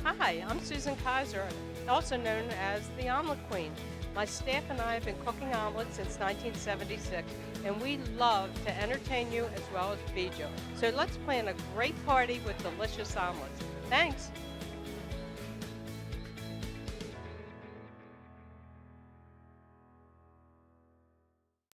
Hi, I'm Susan Kaiser, also known as the Omelet Queen. My staff and I have been cooking omelets since 1976, and we love to entertain you as well as feed you. So let's plan a great party with delicious omelets. Thanks.